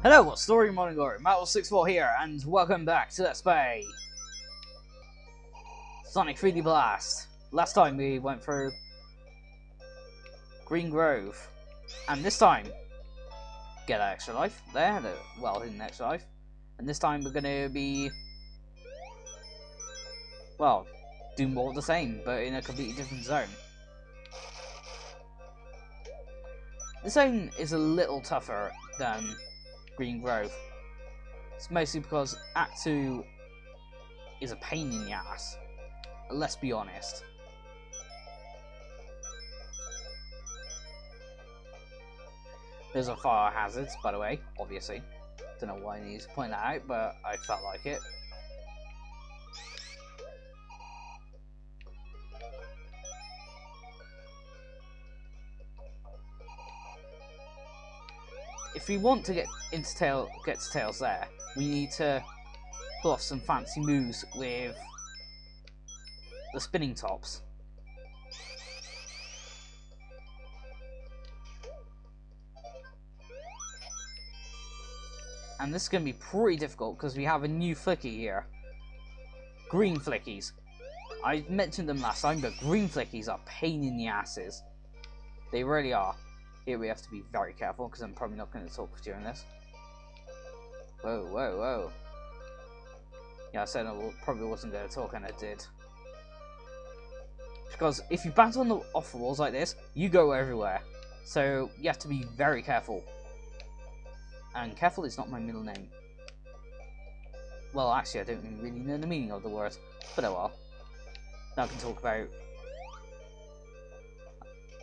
Hello, what's Story Morning Glory? Metal64 here, and welcome back to Let's Play Sonic 3D Blast. Last time we went through Green Grove, and this time, get an extra life there, well, hidden extra life, and this time we're going to be, well, do more of the same, but in a completely different zone. This zone is a little tougher than Green Grove. It's mostly because Act 2 is a pain in the ass. Let's be honest. There's a fire hazards, by the way, obviously. Don't know why I need to point that out, but I felt like it. If we want to get to Tails there, we need to pull off some fancy moves with the spinning tops. And this is going to be pretty difficult because we have a new flicky here. Green flickies. I mentioned them last time, but green flickies are pain in the asses. They really are. Here we have to be very careful because I'm probably not going to talk during this. Whoa, whoa, whoa. Yeah, I said I probably wasn't going to talk, and I did. Because if you bounce off the walls like this, you go everywhere. So you have to be very careful. And careful is not my middle name. Well, actually, I don't really know the meaning of the word. But oh well. Now I can talk about...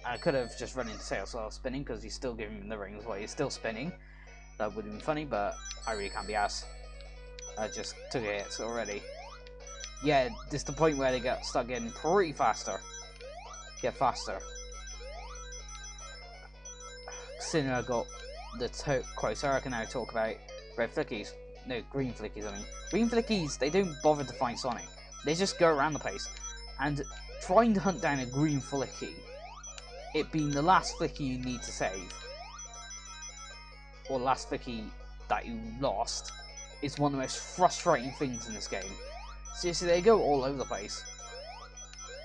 I could have just run into Tails while spinning because he's still giving him the rings while he's still spinning. That would have been funny, but I really can't be arsed. I just took a hit already. Yeah, this is the point where they start getting pretty faster. Get faster. Considering I got the quota, I can now talk about red flickies. No, green flickies, I mean. Green flickies, they don't bother to find Sonic. They just go around the place. And trying to hunt down a green flicky, it being the last flicky you need to save, or the last flicky that you lost, is one of the most frustrating things in this game. Seriously, they go all over the place,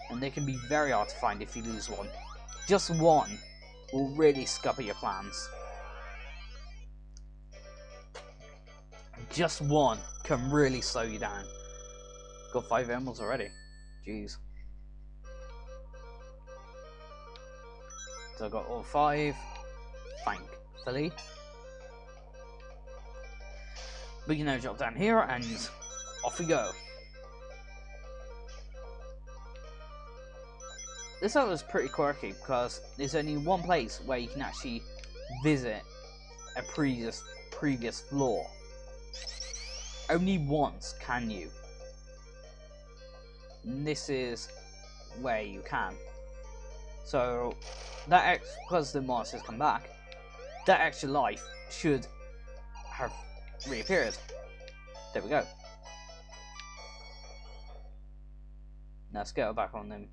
and they can be very hard to find if you lose one. Just one will really scupper your plans. Just one can really slow you down. Got 5 emeralds already. Jeez. So I got all 5, thankfully. We can now drop down here and off we go. This level is pretty quirky because there's only one place where you can actually visit a previous floor. Only once can you. And this is where you can. So that because the monsters come back, that extra life should have reappeared. There we go. Now let's get back on them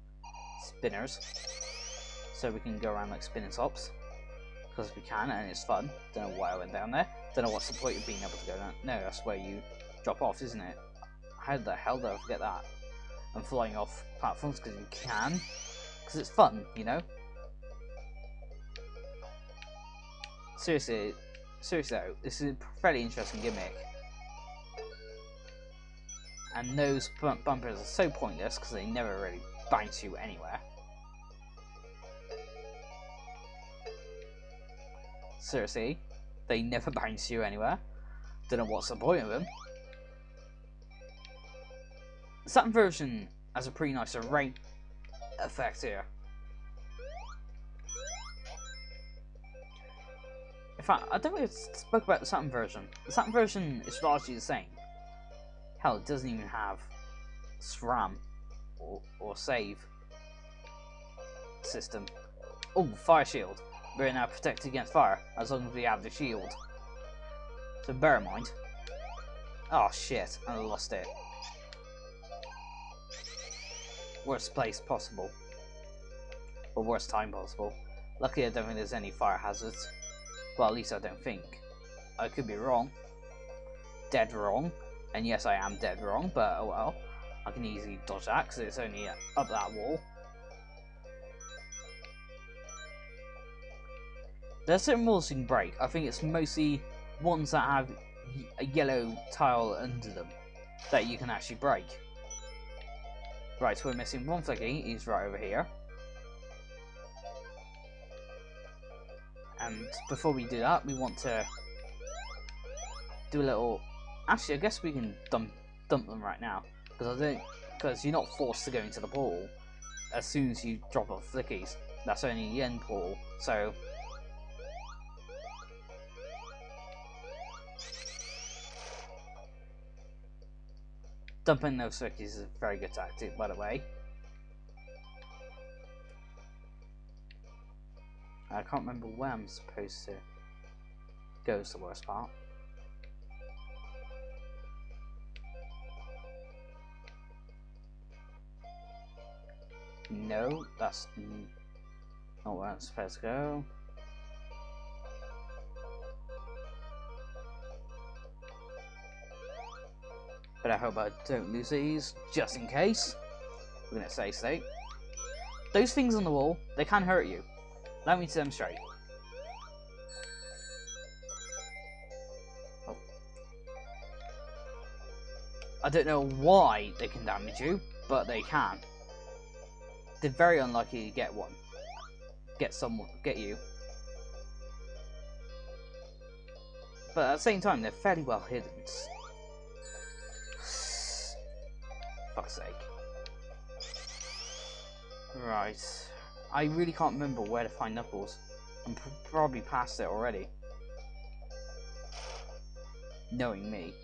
spinners, so we can go around like spinning tops, because we can, and it's fun. Don't know why I went down there. Don't know what's the point of being able to go down. No, that's where you drop off, isn't it? How the hell did I forget that? I'm flying off platforms because you can. Because it's fun, you know? Seriously though, this is a fairly interesting gimmick. And those bumpers are so pointless because they never really bounce you anywhere. Seriously, they never bounce you anywhere. Don't know what's the point of them. The Saturn version has a pretty nice rain effect here. In fact, I don't really spoke about the Saturn version. The Saturn version is largely the same. Hell, it doesn't even have SRAM or save system. Oh, fire shield. We're now protected against fire as long as we have the shield. So bear in mind. Oh shit, I lost it. Worst place possible. Or worst time possible. Luckily I don't think there's any fire hazards. Well, at least I don't think. I could be wrong. Dead wrong. And yes, I am dead wrong, but oh well. I can easily dodge that because it's only up that wall. There's certain walls you can break. I think it's mostly ones that have a yellow tile under them that you can actually break. Right, so we're missing one flicky. He's right over here. And before we do that, we want to do a little... Actually, I guess we can dump them right now. Because you're not forced to go into the portal as soon as you drop off flickies. That's only the end portal. So... dumping those flickies is a very good tactic, by the way. I can't remember where I'm supposed to go is the worst part. No, that's not where I'm supposed to go. But I hope I don't lose these, just in case. We're gonna say so. Those things on the wall, they can hurt you. Allow me to demonstrate. Oh. I don't know why they can damage you, but they can. They're very unlikely to get one. Get you. But at the same time, they're fairly well hidden. Fuck's sake. Right. I really can't remember where to find Knuckles. I'm probably past it already. Knowing me.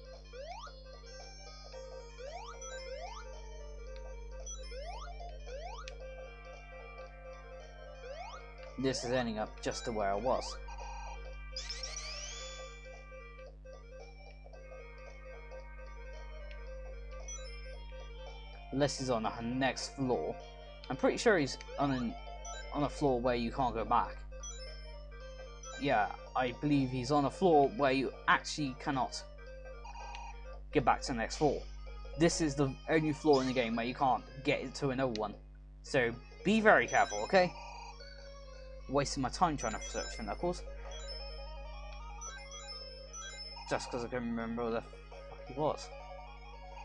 This is ending up just to where I was. Unless he's on the next floor. I'm pretty sure he's on a floor where you can't go back. Yeah, I believe he's on a floor where you actually cannot get back to the next floor. This is the only floor in the game where you can't get into another one. So be very careful, okay? Wasting my time trying to search for Knuckles. Just because I can remember where the fuck he was.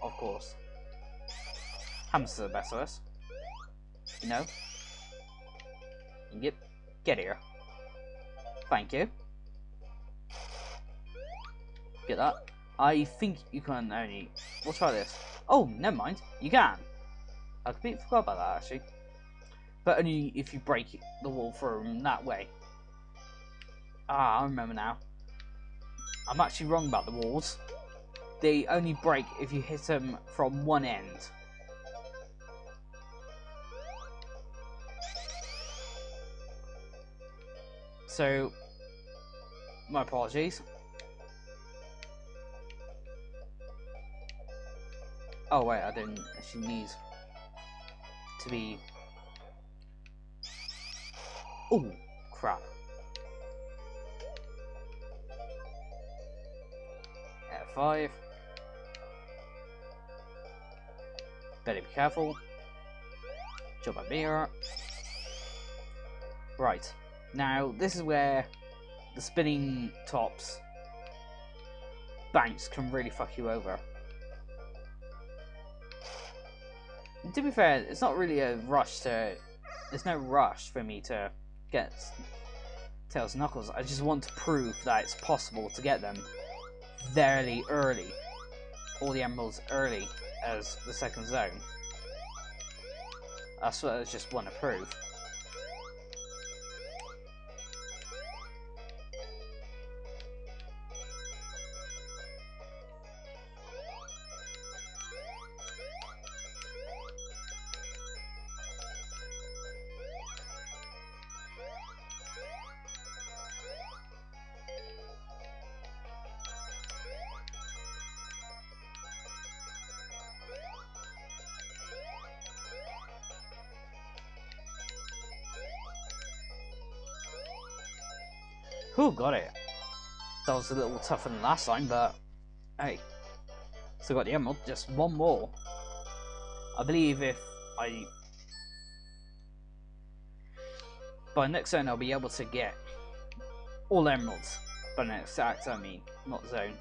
Of course. Happens to the best of us. You know? Get here. Thank you. Get that. I think you can only... We'll try this. Oh, never mind. You can. I completely forgot about that, actually. But only if you break the wall through that way. Ah, I remember now. I'm actually wrong about the walls. They only break if you hit them from one end. So, my apologies. Oh wait, I didn't actually need to be... Oh, crap. F5. Better be careful. Jump up here. Right. Now, this is where the spinning tops banks can really fuck you over. And to be fair, it's not really a rush to... There's no rush for me to get Tails and Knuckles. I just want to prove that it's possible to get them very early. All the emeralds early as the second zone. That's what I just want to prove. Who got it? That was a little tougher than last time, but hey, still got the emerald. Just one more. I believe if I by next zone I'll be able to get all emeralds. By next act, I mean, not zone.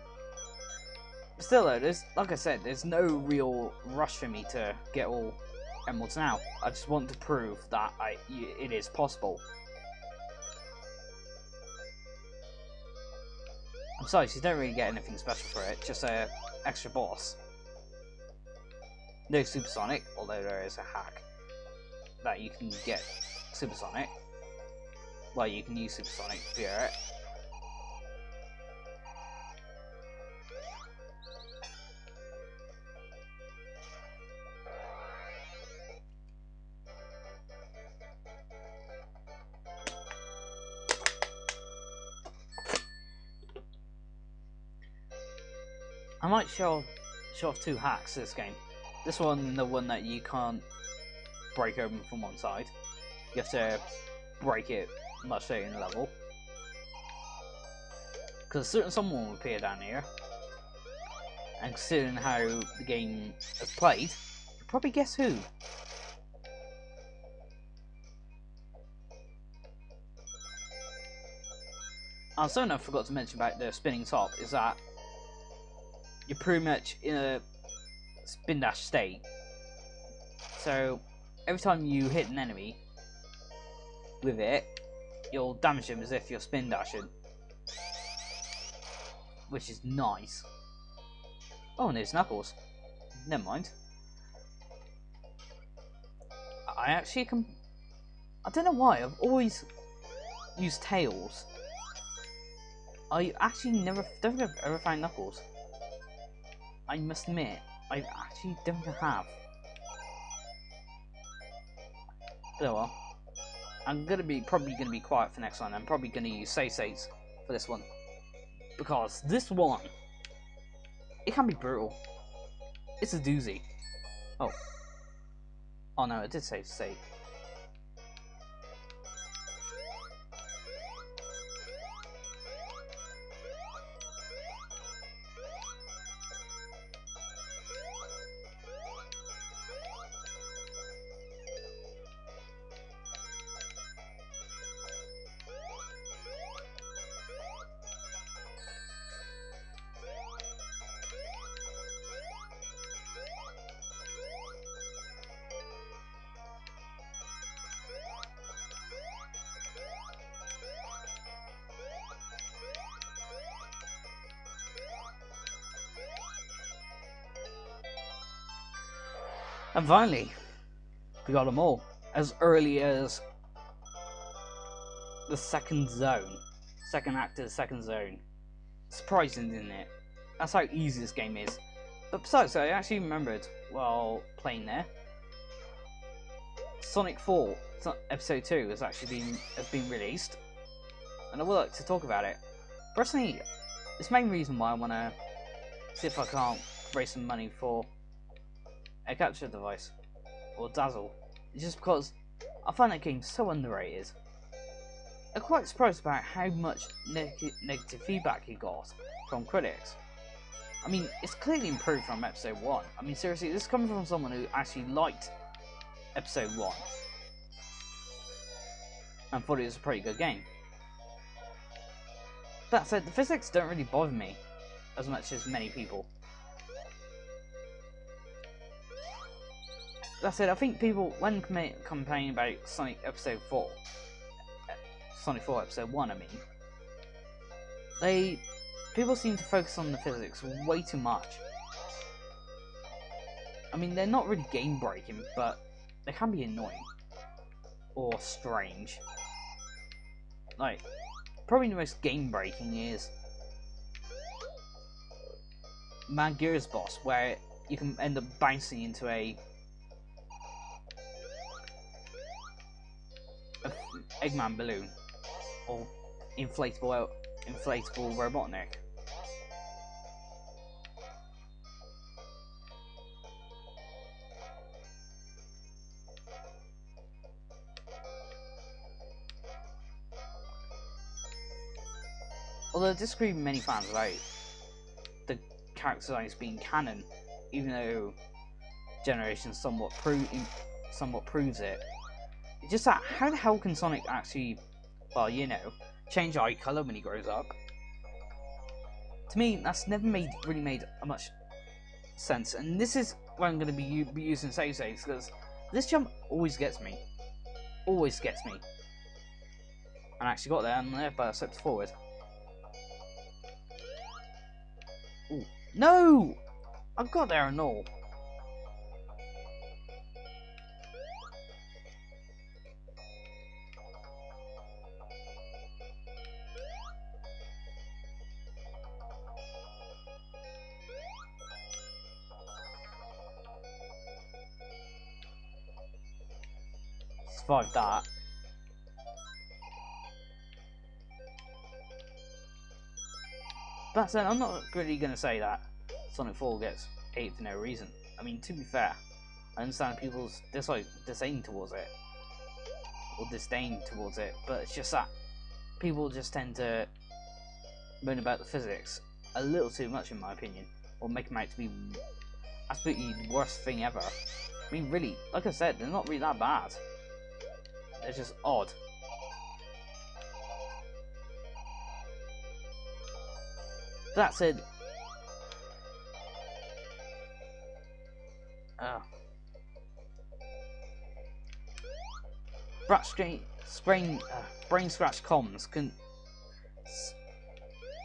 But still though, there's, like I said, there's no real rush for me to get all emeralds now. I just want to prove that it is possible. Besides, you don't really get anything special for it, just a extra boss. No supersonic, although there is a hack that you can get supersonic. Well, you can use supersonic for it. I might show off two hacks this game. This one, the one that you can't break open from one side. You have to break it much later in the level. Because certain someone will appear down here. And considering how the game is played, you'll probably guess who. Something I forgot to mention about the spinning top is that you're pretty much in a spin dash state. So every time you hit an enemy with it, you'll damage them as if you're spin dashing, which is nice. Oh, and there's Knuckles. Never mind. I actually can. I don't know why I've always used Tails. I actually don't think I've ever found Knuckles. I must admit, I actually don't have. But well, I'm probably gonna be quiet for next one. I'm probably gonna use save states for this one, because this one, it can be brutal. It's a doozy. Oh no, it did save state. And finally, we got them all as early as the second zone. Second act of the second zone. Surprising, isn't it? That's how easy this game is. But besides, I actually remembered while playing there, Sonic 4 Episode 2 has been released, and I would like to talk about it. Personally, it's the main reason why I want to see if I can't raise some money for a capture device or Dazzle. It's just because I find that game so underrated. I'm quite surprised about how much negative feedback he got from critics. I mean, it's clearly improved from Episode 1. I mean, seriously, this is coming from someone who actually liked Episode 1 and thought it was a pretty good game. That said, the physics don't really bother me as much as many people. That said, I think people, when complaining about Sonic Episode 4, Sonic 4 Episode 1, I mean, people seem to focus on the physics way too much. I mean, they're not really game-breaking, but they can be annoying. Or strange. Like, probably the most game-breaking is Mangear's boss, where you can end up bouncing into a Eggman balloon, or inflatable Robotnik. Although I disagree with many fans about the character designs being canon, even though Generations somewhat proves it. It's just that, how the hell can Sonic actually, well, you know, change eye colour when he grows up? To me, that's never really made much sense, and this is where I'm going to be using save saves, because this jump always gets me. Always gets me. And I actually got there, and there, but I stepped forward. Ooh. No! I got there and all. Survived that. That said, I'm not really going to say that Sonic 4 gets 8 for no reason. I mean, to be fair, I understand people's disdain towards it, or disdain towards it, but it's just that people just tend to moan about the physics a little too much, in my opinion, or make them out to be absolutely the worst thing ever. I mean, really, like I said, they're not really that bad. They're just odd. That said, brain scratch comms can.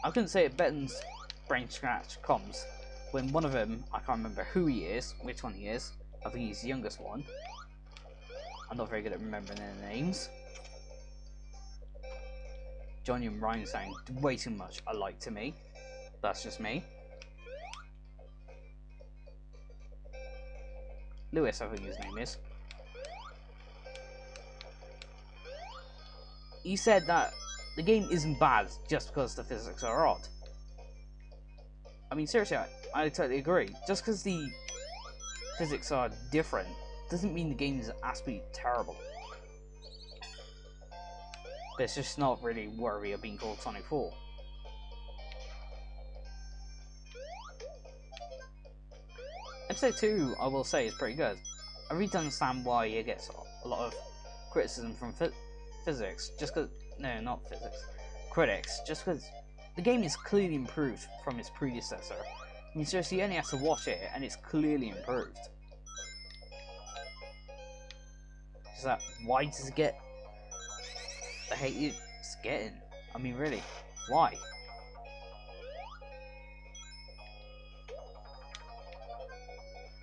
I couldn't say it better than brain scratch comms when one of them, I can't remember who he is, which one he is. I think he's the youngest one. I'm not very good at remembering their names. Johnny and Ryan sound way too much alike to me. That's just me. Lewis, I think his name is. He said that the game isn't bad just because the physics are odd. I mean, seriously, I totally agree. Just because the physics are different doesn't mean the game is absolutely terrible. But it's just not really worthy of being called Sonic 4. Episode 2, I will say, is pretty good. I really don't understand why it gets a lot of criticism from physics, just because... No, not physics. Critics, just because the game is clearly improved from its predecessor. I mean, seriously, you only have to watch it, and it's clearly improved. Just that, why does it get the hate it's getting? I mean, really, why?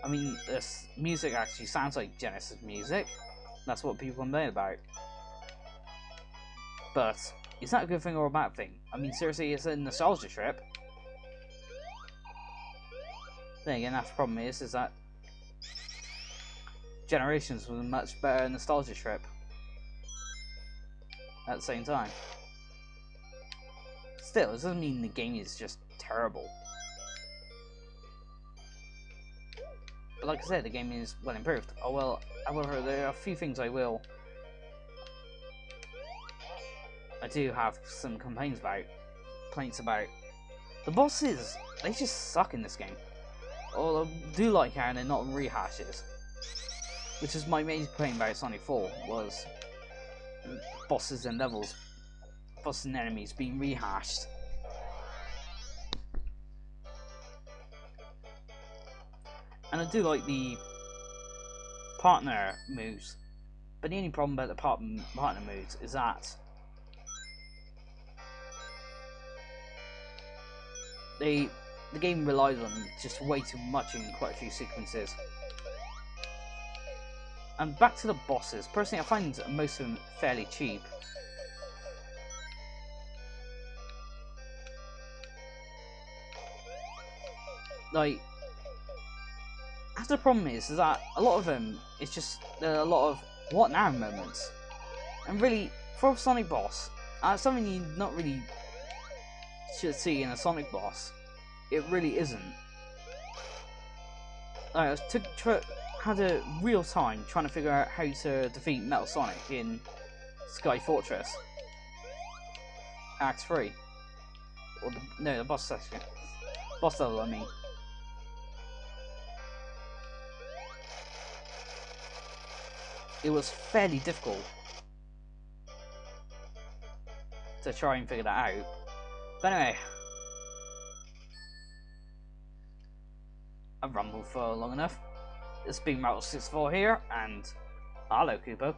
I mean, this music actually sounds like Genesis music. That's what people complain about. But it's not a good thing or a bad thing. I mean, seriously, it's a nostalgia trip. Then again, that's the problem is that Generations was a much better nostalgia trip at the same time. Still, it doesn't mean the game is just terrible. But like I said, the game is well improved. Oh well, however, there are a few things I do have some complaints about. The bosses, they just suck in this game. Although I do like how they're not rehashes. Which is my main complaint about Sonic 4, was bosses and levels, bosses and enemies being rehashed. And I do like the partner moves, but the only problem about the partner moves is that the game relies on them just way too much in quite a few sequences. And back to the bosses, personally I find most of them fairly cheap. Like, the problem is that a lot of them, it's just, there are a lot of what now moments. And really, for a Sonic boss, something you not really should see in a Sonic boss, it really isn't. I had a real time trying to figure out how to defeat Metal Sonic in Sky Fortress Act 3. or the boss section, boss level. I mean, it was fairly difficult to try and figure that out. But anyway, I've rumbled for long enough. It's been Metal 64 here, and hello, Kupo.